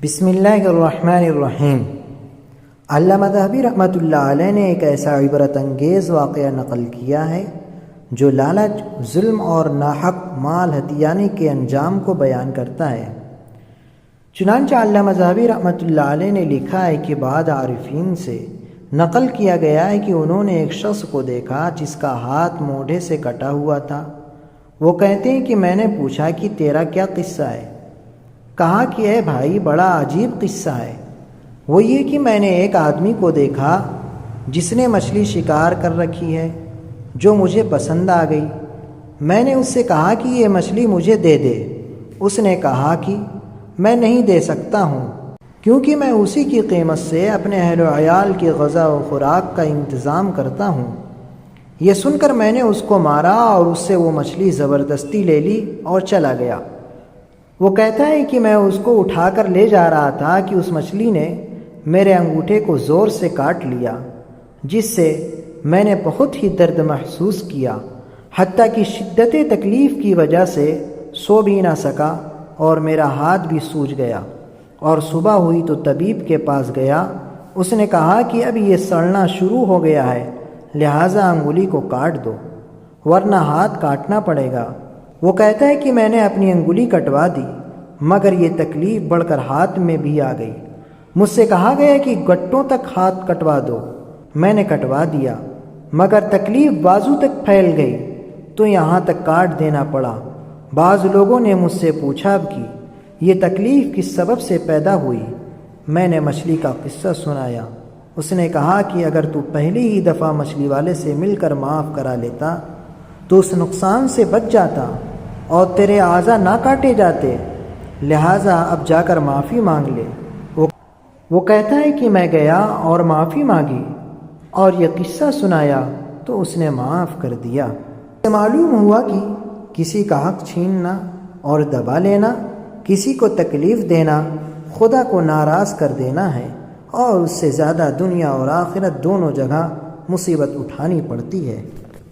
بسم اللہ الرحمن الرحیم۔ علامہ ذہبی رحمۃ اللہ علیہ نے ایک ایسا عبرت انگیز واقعہ نقل کیا ہے جو لالچ، ظلم اور ناحق مال ہتھیانے کے انجام کو بیان کرتا ہے۔ چنانچہ علامہ ذہبی رحمۃ اللہ علیہ نے لکھا ہے کہ بعض عارفین سے نقل کیا گیا ہے کہ انہوں نے ایک شخص کو دیکھا جس کا ہاتھ موڈھے سے کٹا ہوا تھا۔ وہ کہتے ہیں کہ میں نے پوچھا کہ تیرا کیا قصہ ہے؟ کہا کہ اے بھائی، بڑا عجیب قصہ ہے۔ وہ یہ کہ میں نے ایک آدمی کو دیکھا جس نے مچھلی شکار کر رکھی ہے جو مجھے پسند آ گئی۔ میں نے اس سے کہا کہ یہ مچھلی مجھے دے دے۔ اس نے کہا کہ میں نہیں دے سکتا ہوں، کیونکہ میں اسی کی قیمت سے اپنے اہل و عیال کی غذا و خوراک کا انتظام کرتا ہوں۔ یہ سن کر میں نے اس کو مارا اور اس سے وہ مچھلی زبردستی لے لی اور چلا گیا۔ وہ کہتا ہے کہ میں اس کو اٹھا کر لے جا رہا تھا کہ اس مچھلی نے میرے انگوٹھے کو زور سے کاٹ لیا، جس سے میں نے بہت ہی درد محسوس کیا، حتیٰ کہ شدت تکلیف کی وجہ سے سو بھی نہ سکا اور میرا ہاتھ بھی سوج گیا۔ اور صبح ہوئی تو طبیب کے پاس گیا۔ اس نے کہا کہ اب یہ سڑنا شروع ہو گیا ہے، لہٰذا انگلی کو کاٹ دو ورنہ ہاتھ کاٹنا پڑے گا۔ وہ کہتا ہے کہ میں نے اپنی انگلی کٹوا دی، مگر یہ تکلیف بڑھ کر ہاتھ میں بھی آ گئی۔ مجھ سے کہا گیا کہ گٹوں تک ہاتھ کٹوا دو۔ میں نے کٹوا دیا، مگر تکلیف بازو تک پھیل گئی تو یہاں تک کاٹ دینا پڑا۔ بعض لوگوں نے مجھ سے پوچھا کہ یہ تکلیف کس سبب سے پیدا ہوئی؟ میں نے مچھلی کا قصہ سنایا۔ اس نے کہا کہ اگر تو پہلی ہی دفعہ مچھلی والے سے مل کر معاف کرا لیتا تو اس نقصان سے بچ جاتا اور تیرے اعضاء نہ کاٹے جاتے، لہٰذا اب جا کر معافی مانگ لے۔ وہ کہتا ہے کہ میں گیا اور معافی مانگی اور یہ قصہ سنایا تو اس نے معاف کر دیا۔ معلوم ہوا کہ کسی کا حق چھیننا اور دبا لینا، کسی کو تکلیف دینا خدا کو ناراض کر دینا ہے، اور اس سے زیادہ دنیا اور آخرت دونوں جگہ مصیبت اٹھانی پڑتی ہے۔